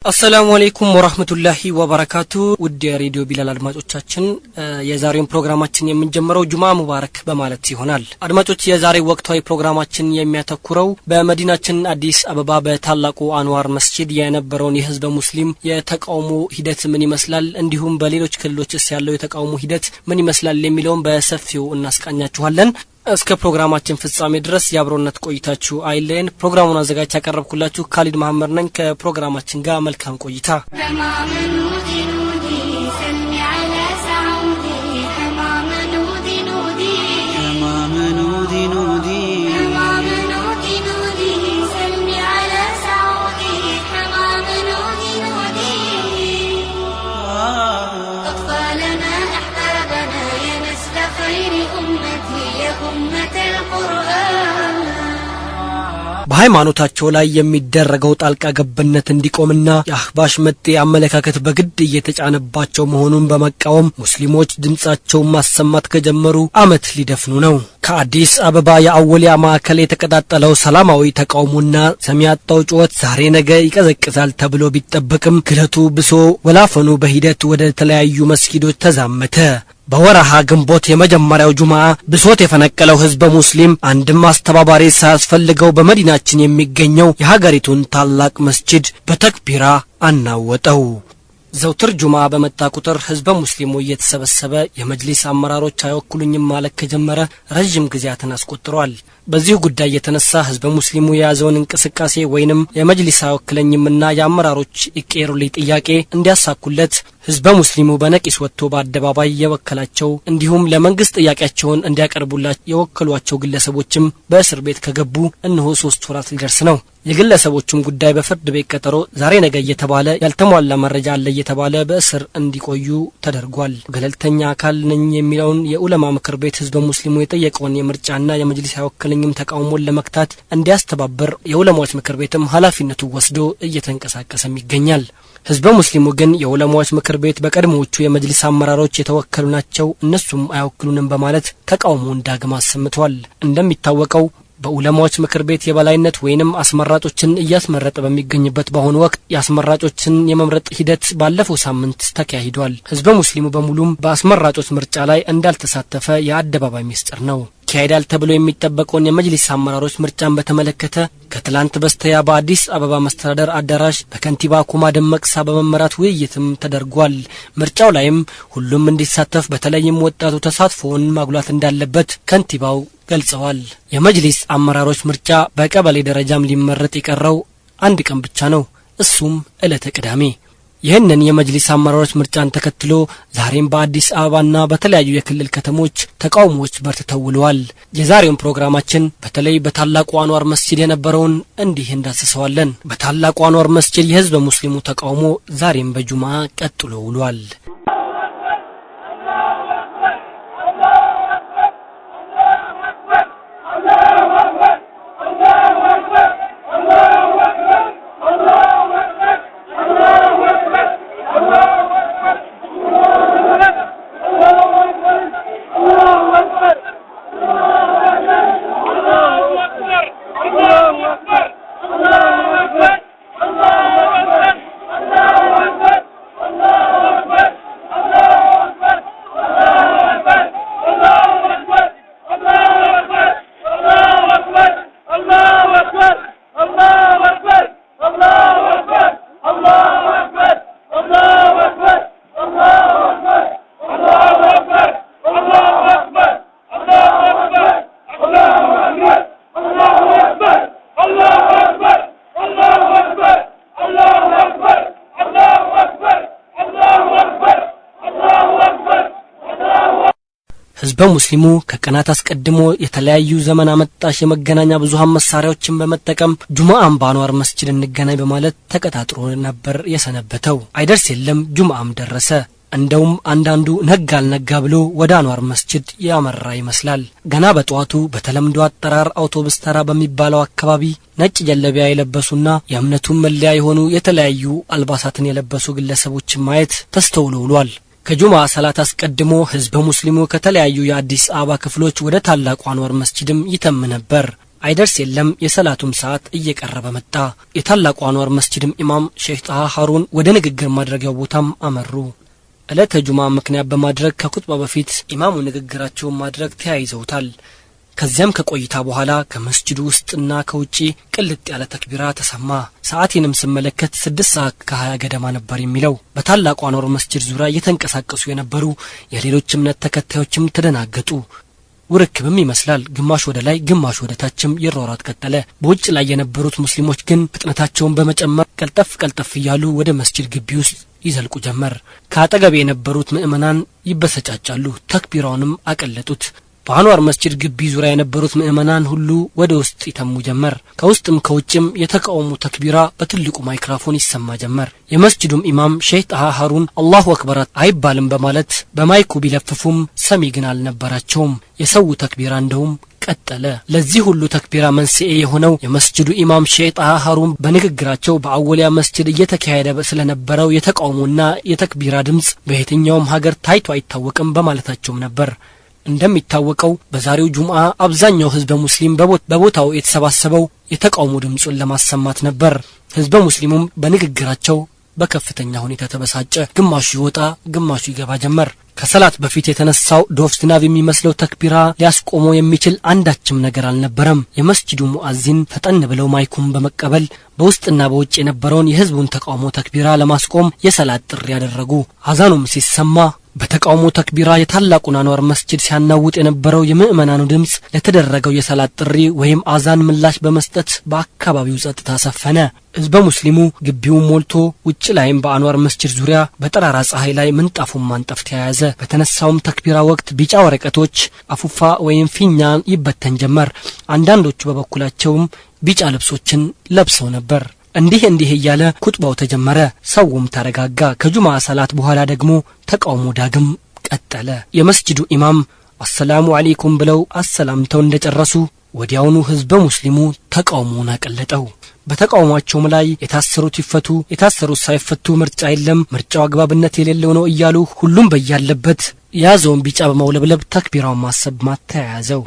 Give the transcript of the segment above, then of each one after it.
السلام عليكم ورحمة الله وبركاته ودي راديو بلال አድማጮቻችን የዛሬውን ፕሮግራማችን የምንጀምረው ጁማ ሙባረክ በማለት ይሆናል። አድማጮች የዛሬው ወቅታዊ ፕሮግራማችን የሚያተኩረው በመዲናችን አዲስ አበባ በታላቁ አንዋር መስጂድ የነበረውን የህዝብ ሙስሊም የተቃውሞ ሂደት ምን ይመስላል እንዲሁም በሌሎች ክልሎችስ ያለው የተቃውሞ ሂደት ምን ይመስላል የሚለውን በሰፊው እናስቃኛችኋለን። እስከ ፕሮግራማችን ፍጻሜ ድረስ ያብሮነት ቆይታችሁ አይለን። ፕሮግራሙን አዘጋጅ ያቀርብኩላችሁ ካሊድ መሐመድ ነኝ። ከፕሮግራማችን ጋር መልካም ቆይታ። በሃይማኖታቸው ላይ የሚደረገው ጣልቃ ገብነት እንዲቆምና የአህባሽ መጤ አመለካከት በግድ እየተጫነባቸው መሆኑን በመቃወም ሙስሊሞች ድምጻቸውን ማሰማት ከጀመሩ አመት ሊደፍኑ ነው። ከአዲስ አበባ የአወሊያ ማዕከል የተቀጣጠለው ሰላማዊ ተቃውሞና ሰሚያጣው ጩኸት ዛሬ ነገ ይቀዘቅዛል ተብሎ ቢጠበቅም ግለቱ ብሶ ወላፈኑ በሂደት ወደ ተለያዩ መስጊዶች ተዛመተ። በወራሃ ግንቦት የመጀመሪያው ጁማ ብሶት የፈነቀለው ህዝብ ሙስሊም አንድም አስተባባሪ ሳያስፈልገው በመዲናችን የሚገኘው የሀገሪቱን ታላቅ መስጂድ በተክቢራ አናወጠው። ዘውትር ጁማ በመጣ ቁጥር ህዝብ ሙስሊሙ እየተሰበሰበ የመጅሊስ አመራሮች አይወክሉኝም ማለት ከጀመረ ረጅም ጊዜያትን አስቆጥሯል። በዚህ ጉዳይ የተነሳ ህዝብ ሙስሊሙ የያዘውን እንቅስቃሴ ወይንም የመጅሊስ አይወክለኝምና የአመራሮች ይቀየሩልኝ ጥያቄ እንዲያሳኩለት ህዝብ ሙስሊሙ በነቂስ ወጥቶ በአደባባይ የወከላቸው እንዲሁም ለመንግስት ጥያቄያቸውን እንዲያቀርቡላቸው የወከሏቸው ግለሰቦችም በእስር ቤት ከገቡ እነሆ 3 ወራት ሊደርስ ነው። የግለሰቦቹም ጉዳይ በፍርድ ቤት ቀጠሮ ዛሬ ነገ እየተባለ ያልተሟላ መረጃ አለ እየተባለ በእስር እንዲቆዩ ተደርጓል። ገለልተኛ አካል ነኝ የሚለውን የኡለማ ምክር ቤት ህዝብ ሙስሊሙ የጠየቀውን የምርጫና የመጅሊስ አይወክለኝም ተቃውሞን ለመክታት እንዲያስተባብር የኡለማዎች ምክር ቤትም ኃላፊነቱ ወስዶ እየተንቀሳቀሰም ይገኛል። ህዝብ ሙስሊሙ ግን የኡለማዎች ምክር ቤት በቀድሞዎቹ የመጅሊስ አመራሮች የተወከሉ ናቸው እነሱም አይወክሉንም በማለት ተቃውሞን ዳግም አሰምቷል። እንደሚታወቀው በኡለማዎች ምክር ቤት የበላይነት ወይንም አስመራጮችን እያስመረጠ በሚገኝበት በአሁኑ ወቅት የአስመራጮችን የመምረጥ ሂደት ባለፈው ሳምንት ተካሂዷል። ህዝብ ሙስሊሙ በሙሉም በአስመራጮች ምርጫ ላይ እንዳልተሳተፈ የአደባባይ ሚስጥር ነው። ካይዳል ተብሎ የሚጠበቀውን የመጅሊስ አመራሮች ምርጫን በተመለከተ ከትላንት በስተያ በአዲስ አበባ መስተዳደር አዳራሽ በከንቲባ ኩማ ደመቅሳ በመመራት ውይይትም ተደርጓል። ምርጫው ላይም ሁሉም እንዲሳተፍ በተለይም ወጣቱ ተሳትፎውን ማጉላት እንዳለበት ከንቲባው ገልጸዋል። የመጅሊስ አመራሮች ምርጫ በቀበሌ ደረጃም ሊመረጥ የቀረው አንድ ቀን ብቻ ነው፣ እሱም ዕለተ ቅዳሜ። ይህንን የመጅሊስ አመራሮች ምርጫን ተከትሎ ዛሬም በአዲስ አበባና በተለያዩ የክልል ከተሞች ተቃውሞዎች በርትተው ውለዋል። የዛሬውን ፕሮግራማችን በተለይ በታላቁ አንዋር መስጂድ የነበረውን እንዲህ እንዳስሰዋለን። በታላቁ አንዋር መስጂድ የህዝብ ሙስሊሙ ተቃውሞ ዛሬም በጁማ ቀጥሎ ውሏል። ህዝብ ሙስሊሙ ከቀናት አስቀድሞ የተለያዩ ዘመን አመጣሽ የመገናኛ ብዙሃን መሳሪያዎችን በመጠቀም ጁማአን በአንዋር መስጂድ እንገናኝ በማለት ተቀጣጥሮ ነበር የሰነበተው። አይደርስ የለም ጁማአም ደረሰ። እንደውም አንዳንዱ ነጋ አልነጋ ብሎ ወደ አንዋር መስጂድ ያመራ ይመስላል። ገና በጧቱ በተለምዶ አጠራር አውቶቡስ ተራ በሚባለው አካባቢ ነጭ ጀለቢያ የለበሱና የእምነቱን መለያ የሆኑ የተለያዩ አልባሳትን የለበሱ ግለሰቦችን ማየት ተስተውሏል። ከጁማ ሰላት አስቀድሞ ህዝብ ሙስሊሙ ከተለያዩ የአዲስ አበባ ክፍሎች ወደ ታላቁ አንዋር መስጂድም ይተም ነበር። አይደርስ የለም የሰላቱም ሰዓት እየቀረበ መጣ። የታላቁ አንዋር መስጂድም ኢማም ሼህ ጣሃ ሃሩን ወደ ንግግር ማድረጊያው ቦታም አመሩ። ዕለተ ጁማ ምክንያት በማድረግ ከኹጥባ በፊት ኢማሙ ንግግራቸውን ማድረግ ተያይዘውታል። ከዚያም ከቆይታ በኋላ ከመስጂዱ ውስጥና ከውጪ ቅልጥ ያለ ተክቢራ ተሰማ። ሰዓቴንም ስመለከት 6:20 ገደማ ነበር የሚለው። በታላቁ አንዋር መስጂድ ዙሪያ እየተንቀሳቀሱ የነበሩ የሌሎች እምነት ተከታዮችም ተደናገጡ። ውርክብም ይመስላል። ግማሽ ወደ ላይ ግማሽ ወደ ታችም ይሯሯጥ ቀጠለ። በውጭ ላይ የነበሩት ሙስሊሞች ግን ፍጥነታቸውን በመጨመር ቀልጠፍ እያሉ ወደ መስጂድ ግቢ ውስጥ ይዘልቁ ጀመር። ከአጠገብ የነበሩት ምእመናን ይበሰጫጫሉ። ተክቢራውንም አቀለጡት። በአንዋር መስጂድ ግቢ ዙሪያ የነበሩት ምእመናን ሁሉ ወደ ውስጥ ይተሙ ጀመር። ከውስጥም ከውጭም የተቃውሞ ተክቢራ በትልቁ ማይክሮፎን ይሰማ ጀመር። የመስጂዱም ኢማም ሼህ ጣሃ ሃሩን አላሁ አክበር አይባልም በማለት በማይኩ ቢለፍፉም ሰሚ ግን አልነበራቸውም። የሰው ተክቢራ እንደውም ቀጠለ። ለዚህ ሁሉ ተክቢራ መንስኤ የሆነው የመስጂዱ ኢማም ሼህ ጣሃ ሃሩን በንግግራቸው በአወሊያ መስጂድ እየተካሄደ ስለነበረው የተቃውሞና የተክቢራ ድምጽ በየትኛውም ሀገር ታይቶ አይታወቅም በማለታቸውም ነበር። እንደሚታወቀው በዛሬው ጁምዓ አብዛኛው ህዝበ ሙስሊም በቦታው የተሰባሰበው የተቃውሞ ድምጹን ለማሰማት ነበር። ህዝበ ሙስሊሙም በንግግራቸው በከፍተኛ ሁኔታ ተበሳጨ። ግማሹ ይወጣ ግማሹ ይገባ ጀመር። ከሰላት በፊት የተነሳው ዶፍ ዝናብ የሚመስለው ተክቢራ ሊያስቆመው የሚችል አንዳችም ነገር አልነበረም። የመስጂዱ ሙአዚን ፈጠን ብለው ማይኩን በመቀበል በውስጥና በውጭ የነበረውን የህዝቡን ተቃውሞ ተክቢራ ለማስቆም የሰላት ጥሪ ያደረጉ። አዛኑም ሲሰማ በተቃውሞ ተክቢራ የታላቁን አንዋር መስጂድ ሲያናውጥ የነበረው የምእመናኑ ድምጽ ለተደረገው የሰላት ጥሪ ወይም አዛን ምላሽ በመስጠት በአካባቢው ጸጥታ ሰፈነ። ህዝበ ሙስሊሙ ግቢውን ሞልቶ ውጭ ላይም በአንዋር መስጂድ ዙሪያ በጠራራ ፀሐይ ላይ ምንጣፉን ማንጠፍ ተያያዘ። በተነሳውም ተክቢራ ወቅት ቢጫ ወረቀቶች አፉፋ ወይም ፊኛ ይበተን ጀመር። አንዳንዶቹ በበኩላቸውም ቢጫ ልብሶችን ለብሰው ነበር። እንዲህ እያለ ኹጥባው ተጀመረ። ሰውም ተረጋጋ። ከጁማ ሰላት በኋላ ደግሞ ተቃውሞ ዳግም ቀጠለ። የመስጂዱ ኢማም አሰላሙ አለይኩም ብለው አሰላምተው እንደጨረሱ ወዲያውኑ ህዝበ ሙስሊሙ ተቃውሞውን አቀለጠው። በተቃውሟቸውም ላይ የታሰሩት ይፈቱ የታሰሩት ሳይፈቱ ምርጫ የለም ምርጫው አግባብነት የሌለው ነው እያሉ ሁሉም በያለበት ያዘውን ቢጫ በማውለብለብ ተክቢራውን ማሰማት ተያያዘው።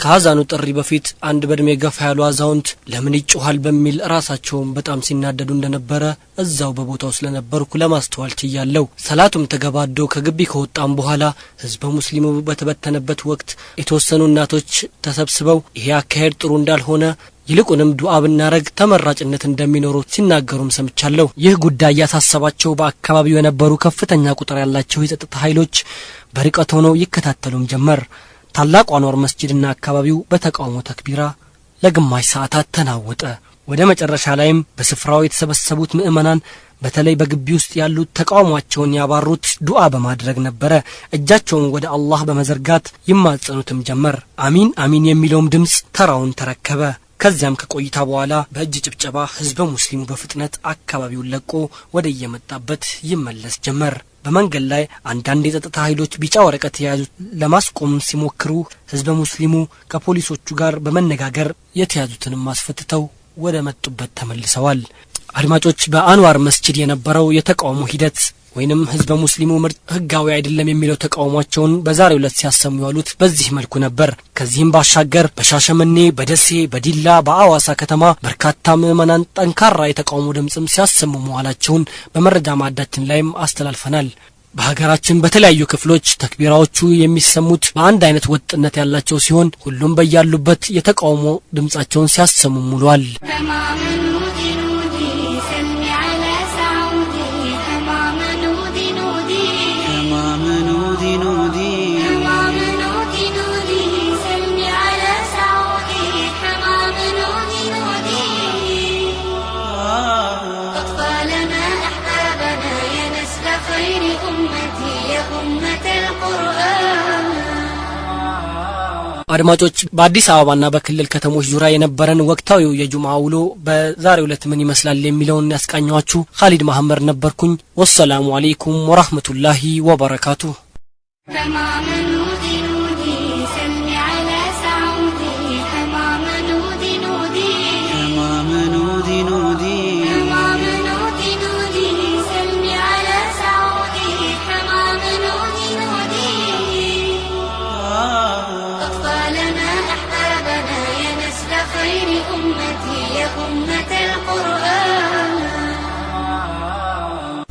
ከአዛኑ ጥሪ በፊት አንድ በእድሜ ገፋ ያሉ አዛውንት ለምን ይጮሃል በሚል ራሳቸውን በጣም ሲናደዱ እንደነበረ እዛው በቦታው ስለነበርኩ ለማስተዋል ችያለሁ። ሰላቱም ተገባዶ ከግቢ ከወጣም በኋላ ህዝበ ሙስሊሙ በተበተነበት ወቅት የተወሰኑ እናቶች ተሰብስበው ይሄ አካሄድ ጥሩ እንዳልሆነ ይልቁንም ዱዓ ብናረግ ተመራጭነት እንደሚኖረው ሲናገሩም ሰምቻለሁ። ይህ ጉዳይ ያሳሰባቸው በአካባቢው የነበሩ ከፍተኛ ቁጥር ያላቸው የጸጥታ ኃይሎች በርቀት ሆነው ይከታተሉም ጀመር። ታላቁ አንዋር መስጂድና አካባቢው በተቃውሞ ተክቢራ ለግማሽ ሰዓታት ተናወጠ። ወደ መጨረሻ ላይም በስፍራው የተሰበሰቡት ምእመናን በተለይ በግቢ ውስጥ ያሉት ተቃውሟቸውን ያባሩት ዱዓ በማድረግ ነበር። እጃቸውን ወደ አላህ በመዘርጋት ይማጸኑትም ጀመር። አሚን አሚን የሚለውም ድምጽ ተራውን ተረከበ። ከዚያም ከቆይታ በኋላ በእጅ ጭብጨባ ህዝበ ሙስሊሙ በፍጥነት አካባቢውን ለቆ ወደ የመጣበት ይመለስ ጀመር። በመንገድ ላይ አንዳንድ የጸጥታ ኃይሎች ቢጫ ወረቀት የያዙ ለማስቆም ሲሞክሩ ህዝበ ሙስሊሙ ከፖሊሶቹ ጋር በመነጋገር የተያዙትንም አስፈትተው ወደ መጡበት ተመልሰዋል። አድማጮች በአንዋር መስጂድ የነበረው የተቃውሞ ሂደት ወይንም ህዝበ ሙስሊሙ ምርጥ ህጋዊ አይደለም የሚለው ተቃውሟቸውን በዛሬው ዕለት ሲያሰሙ ያሉት በዚህ መልኩ ነበር። ከዚህም ባሻገር በሻሸመኔ፣ በደሴ፣ በዲላ፣ በአዋሳ ከተማ በርካታ ምእመናን ጠንካራ የተቃውሞ ድምጽም ሲያሰሙ መዋላቸውን በመረጃ ማዕዳችን ላይም አስተላልፈናል። በሀገራችን በተለያዩ ክፍሎች ተክቢራዎቹ የሚሰሙት በአንድ አይነት ወጥነት ያላቸው ሲሆን ሁሉም በያሉበት የተቃውሞ ድምጻቸውን ሲያሰሙ ሙሏል። አድማጮች በአዲስ አበባና በክልል ከተሞች ዙሪያ የነበረን ወቅታዊው የጁምዓ ውሎ በዛሬው ዕለት ምን ይመስላል የሚለውን ያስቃኛችሁ ኻሊድ መሐመድ ነበርኩኝ። ወሰላሙ አለይኩም ወራህመቱላሂ ወበረካቱሁ።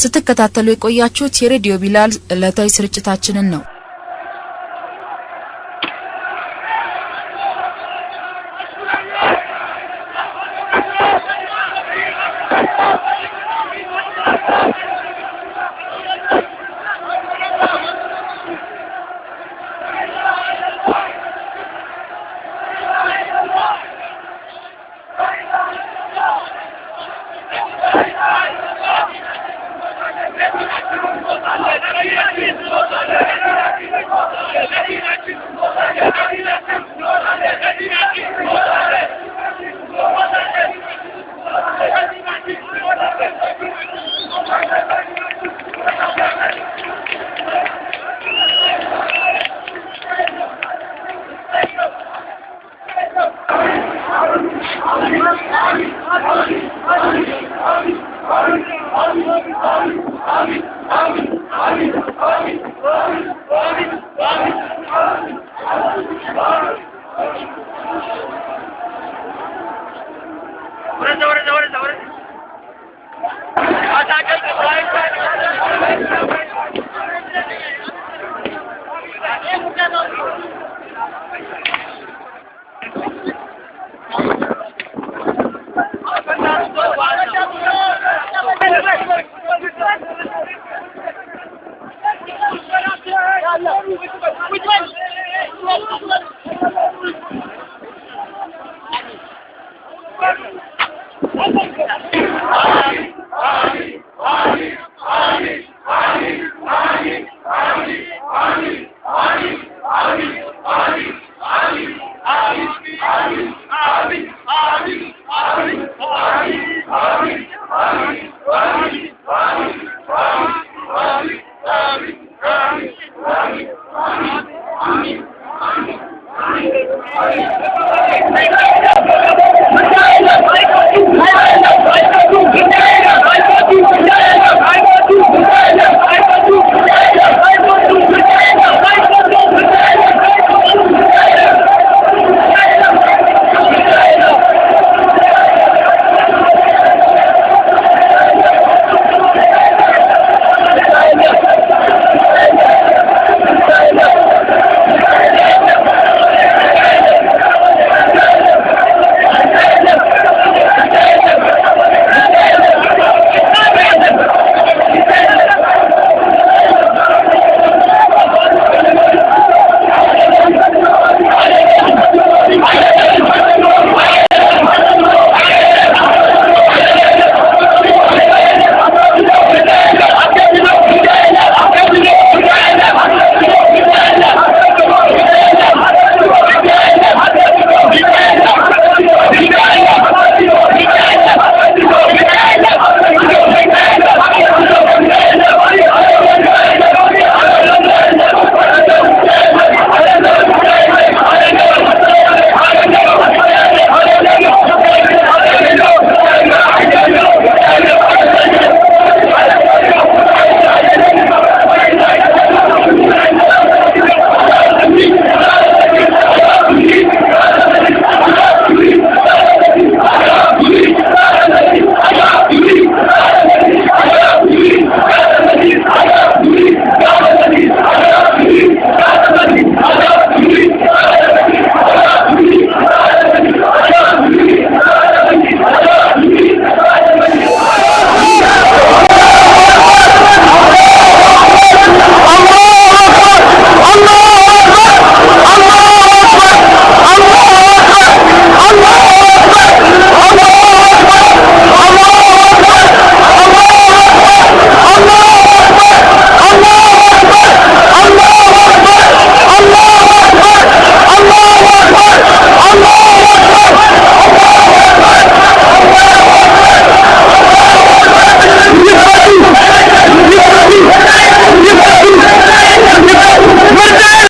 ስትከታተሉ የቆያችሁት የሬዲዮ ቢላል ዕለታዊ ስርጭታችንን ነው።